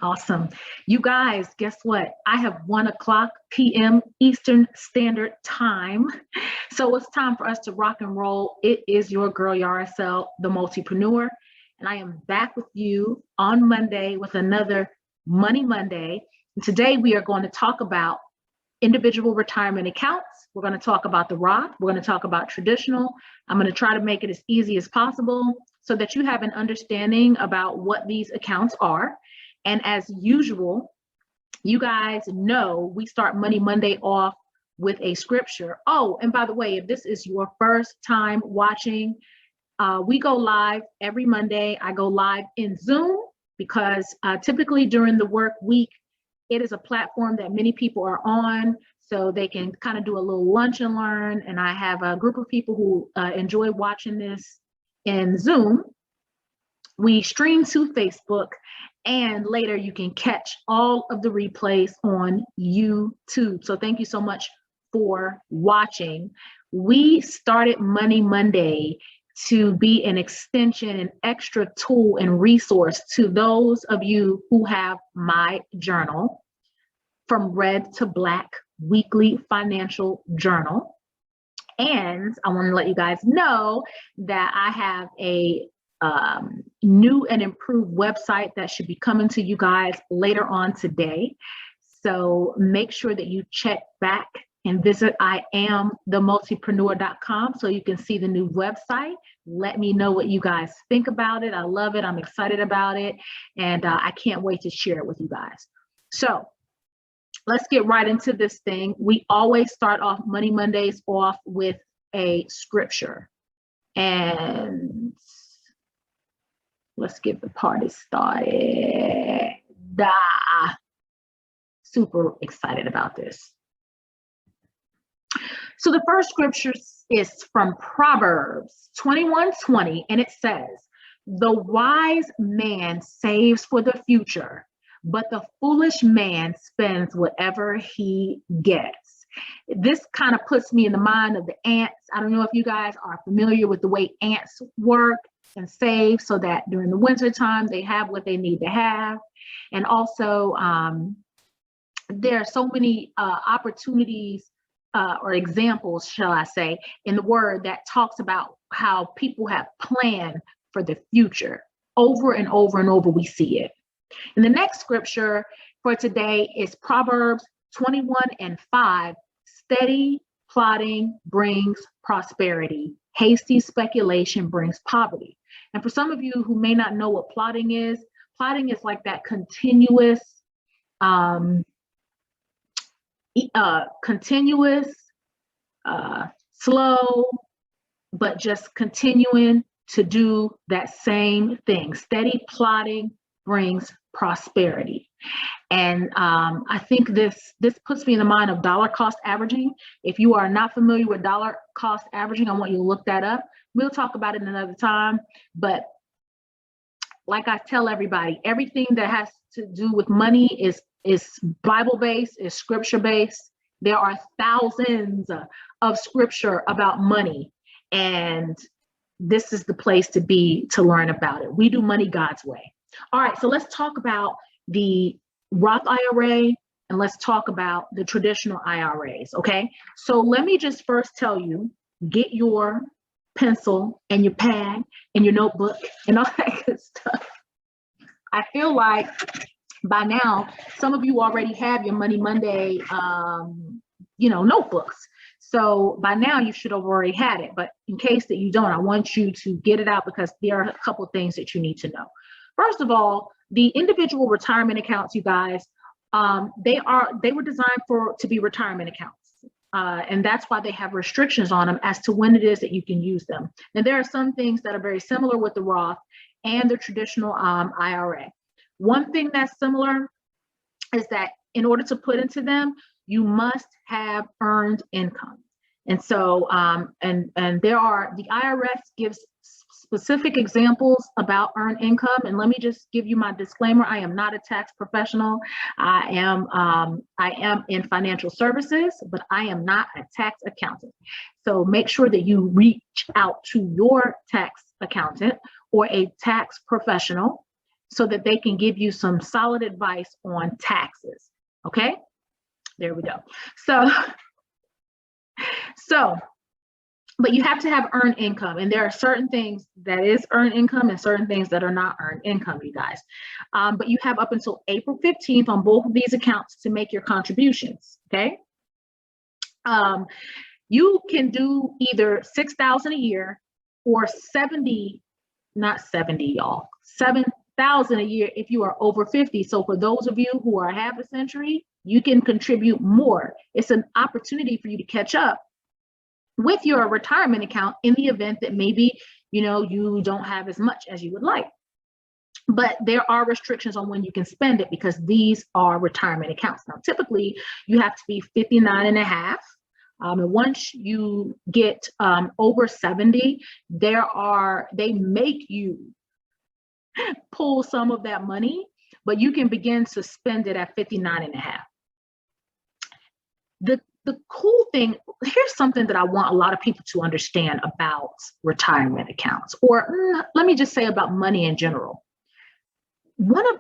Awesome. You guys, guess what? I have 1 o'clock p.m. Eastern Standard Time. So it's time for us to rock and roll. It is your girl, Yara Sell, the multipreneur. And I am back with you on Monday with another Money Monday. And today we are going to talk about individual retirement accounts. We're going to talk about the Roth. We're going to talk about traditional. I'm going to try to make it as easy as possible so that you have an understanding about what these accounts are. And as usual, you guys know we start Money Monday off with a scripture. Oh, and by the way, if this is your first time watching, we go live every Monday. I go live in Zoom because typically during the work week, it is a platform that many people are on, so they can kind of do a little lunch and learn. And I have a group of people who enjoy watching this in Zoom. We stream to Facebook, and later you can catch all of the replays on YouTube. So thank you so much for watching. We started Money Monday to be an extension, an extra tool and resource to those of you who have my journal, From Red to Black Weekly Financial Journal. And I want to let you guys know that I have a new and improved website that should be coming to you guys later on today. So make sure that you check back and visit IamTheMultipreneur.com so you can see the new website. Let me know what you guys think about it. I love it. I'm excited about it. And I can't wait to share it with you guys. So let's get right into this thing. We always start off Money Mondays off with a scripture. And let's get the party started. Super excited about this. So the first scripture is from Proverbs 21:20, and it says, "The wise man saves for the future, but the foolish man spends whatever he gets." This kind of puts me in the mind of the ants. I don't know if you guys are familiar with the way ants work and save so that during the winter time they have what they need to have. And also there are so many opportunities or examples, shall I say, in the word that talks about how people have planned for the future. Over and over and over we see it. And the next scripture for today is Proverbs 21:5. "Steady plotting brings prosperity. Hasty speculation brings poverty." And for some of you who may not know what plotting is like that continuous, slow, but just continuing to do that same thing. Steady plotting brings prosperity. And I think this puts me in the mind of dollar cost averaging. If you are not familiar with dollar cost averaging, I want you to look that up. We'll talk about it another time. But like I tell everybody, everything that has to do with money is Bible-based, is scripture-based. There are thousands of scripture about money, and this is the place to be to learn about it. We do money God's way. All right, so let's talk about the Roth IRA, and let's talk about the traditional IRAs, okay? So let me just first tell you, get your pencil and your pad and your notebook and all that good stuff. I feel like by now, some of you already have your Money Monday, notebooks. So by now you should have already had it, but in case that you don't, I want you to get it out because there are a couple of things that you need to know. First of all, the individual retirement accounts, you guys, they were designed to be retirement accounts. And that's why they have restrictions on them as to when it is that you can use them. And there are some things that are very similar with the Roth and the traditional IRA. One thing that's similar is that in order to put into them, you must have earned income. And so, and the IRS gives specific examples about earned income. And let me just give you my disclaimer. I am not a tax professional. I am in financial services, but I am not a tax accountant. So make sure that you reach out to your tax accountant or a tax professional so that they can give you some solid advice on taxes. Okay, there we go. So, but you have to have earned income, and there are certain things that is earned income and certain things that are not earned income, you guys. But you have up until April 15th on both of these accounts to make your contributions, okay? You can do either $6,000 a year or 70, not 70, y'all, 7,000 a year if you are over 50. So for those of you who are half a century, you can contribute more. It's an opportunity for you to catch up with your retirement account in the event that maybe, you don't have as much as you would like. But there are restrictions on when you can spend it because these are retirement accounts. Now, typically you have to be 59 and a half. And once you get over 70, they make you pull some of that money, but you can begin to spend it at 59 and a half. The cool thing, here's something that I want a lot of people to understand about retirement accounts, or let me just say about money in general. One of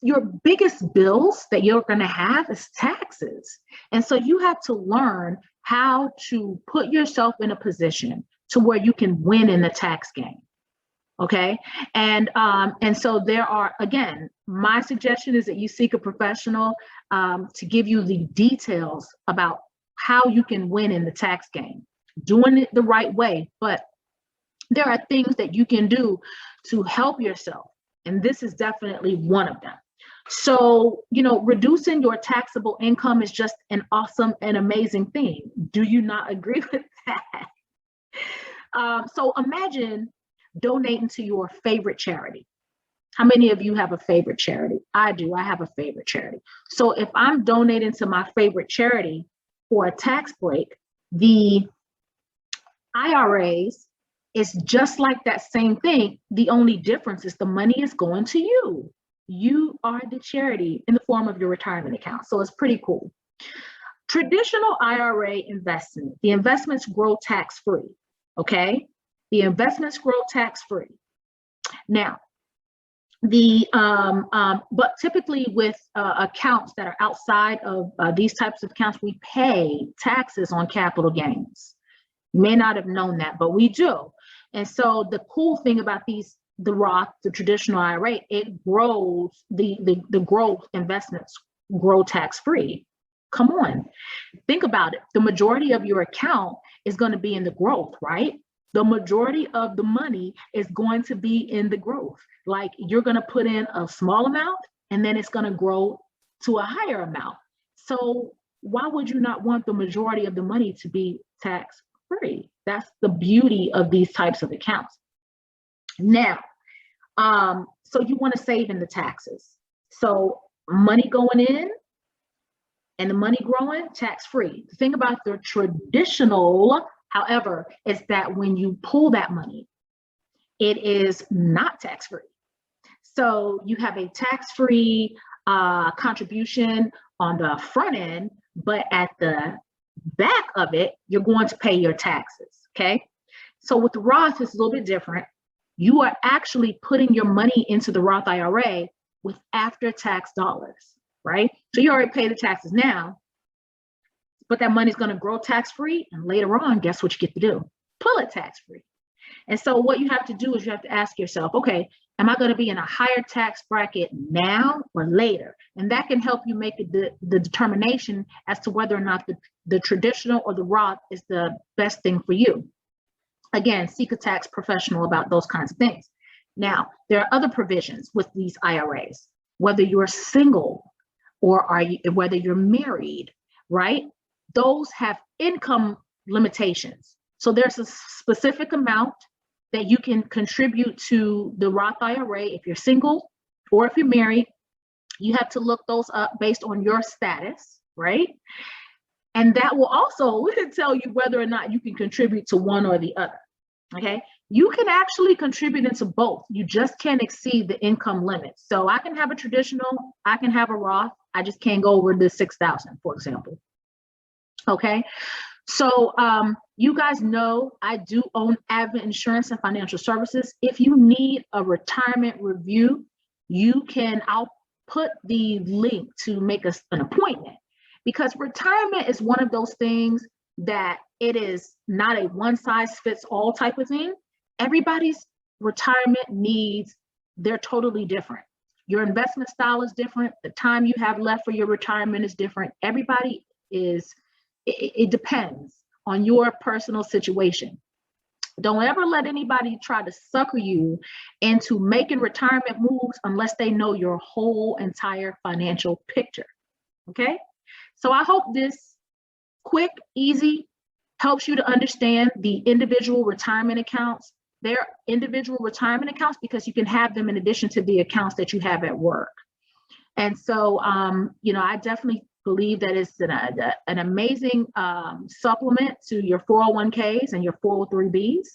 your biggest bills that you're going to have is taxes. And so you have to learn how to put yourself in a position to where you can win in the tax game. Okay. And so there are, again, my suggestion is that you seek a professional to give you the details about how you can win in the tax game, doing it the right way. But there are things that you can do to help yourself. And this is definitely one of them. So, reducing your taxable income is just an awesome and amazing thing. Do you not agree with that? So imagine donating to your favorite charity. How many of you have a favorite charity? I do. I have a favorite charity. So if I'm donating to my favorite charity for a tax break, the IRAs is just like that same thing. The only difference is the money is going to you. You are the charity in the form of your retirement account. So it's pretty cool. Traditional IRA investment, the investments grow tax-free, okay? The investments grow tax-free. Now, but typically with accounts that are outside of these types of accounts, we pay taxes on capital gains. You may not have known that, but we do. And so the cool thing about the Roth, the traditional IRA, it grows, the growth investments grow tax-free. Come on, think about it. The majority of your account is going to be in the growth, right? The majority of the money is going to be in the growth. Like you're going to put in a small amount and then it's going to grow to a higher amount. So why would you not want the majority of the money to be tax-free? That's the beauty of these types of accounts. Now, so you want to save in the taxes. So money going in and the money growing tax-free. The thing about the traditional, however, is that when you pull that money, it is not tax-free. So you have a tax-free contribution on the front end, but at the back of it, you're going to pay your taxes, okay? So with the Roth, it's a little bit different. You are actually putting your money into the Roth IRA with after-tax dollars, right? So you already pay the taxes now, but that money's going to grow tax-free, and later on, guess what you get to do? Pull it tax-free. And so what you have to do is you have to ask yourself, okay, am I going to be in a higher tax bracket now or later? And that can help you make the determination as to whether or not the traditional or the Roth is the best thing for you. Again, seek a tax professional about those kinds of things. Now, there are other provisions with these IRAs, whether you're single or whether you're married, right? Those have income limitations. So there's a specific amount that you can contribute to the Roth IRA if you're single or if you're married. You have to look those up based on your status, right? And that will also tell you whether or not you can contribute to one or the other, okay? You can actually contribute into both. You just can't exceed the income limit. So I can have a traditional, I can have a Roth, I just can't go over the 6,000, for example, okay? So you guys know I do own Advent Insurance and Financial Services. If you need a retirement review, I'll put the link to make us an appointment, because retirement is one of those things that it is not a one size fits all type of thing. Everybody's retirement needs, they're totally different. Your investment style is different. The time you have left for your retirement is different. Everybody is, it depends on your personal situation. Don't ever let anybody try to sucker you into making retirement moves unless they know your whole entire financial picture. Okay? So I hope this quick, easy helps you to understand the individual retirement accounts. They're individual retirement accounts because you can have them in addition to the accounts that you have at work. And so, I definitely believe that it's an amazing supplement to your 401ks and your 403bs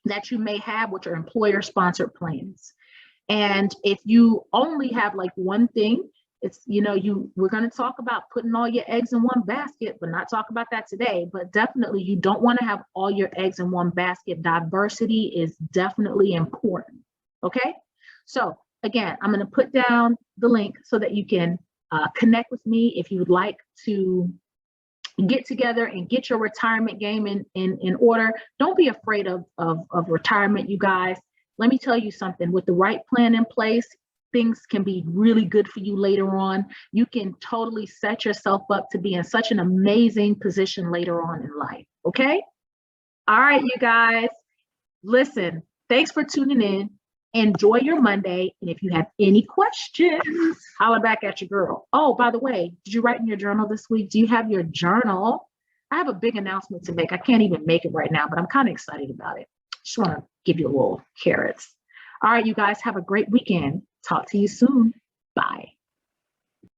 that you may have with your employer sponsored plans. And if you only have like one thing, it's, we're going to talk about putting all your eggs in one basket, but not talk about that today. But definitely you don't want to have all your eggs in one basket. Diversity is definitely important. Okay. So again, I'm going to put down the link so that you can connect with me if you would like to get together and get your retirement game in order. Don't be afraid of retirement, you guys. Let me tell you something, with the right plan in place, things can be really good for you later on. You can totally set yourself up to be in such an amazing position later on in life. Okay. All right, you guys, listen, thanks for tuning in. Enjoy your Monday. And if you have any questions, holler back at your girl. Oh, by the way, did you write in your journal this week? Do you have your journal? I have a big announcement to make. I can't even make it right now, but I'm kind of excited about it. Just want to give you a little carrots. All right, you guys, have a great weekend. Talk to you soon. Bye.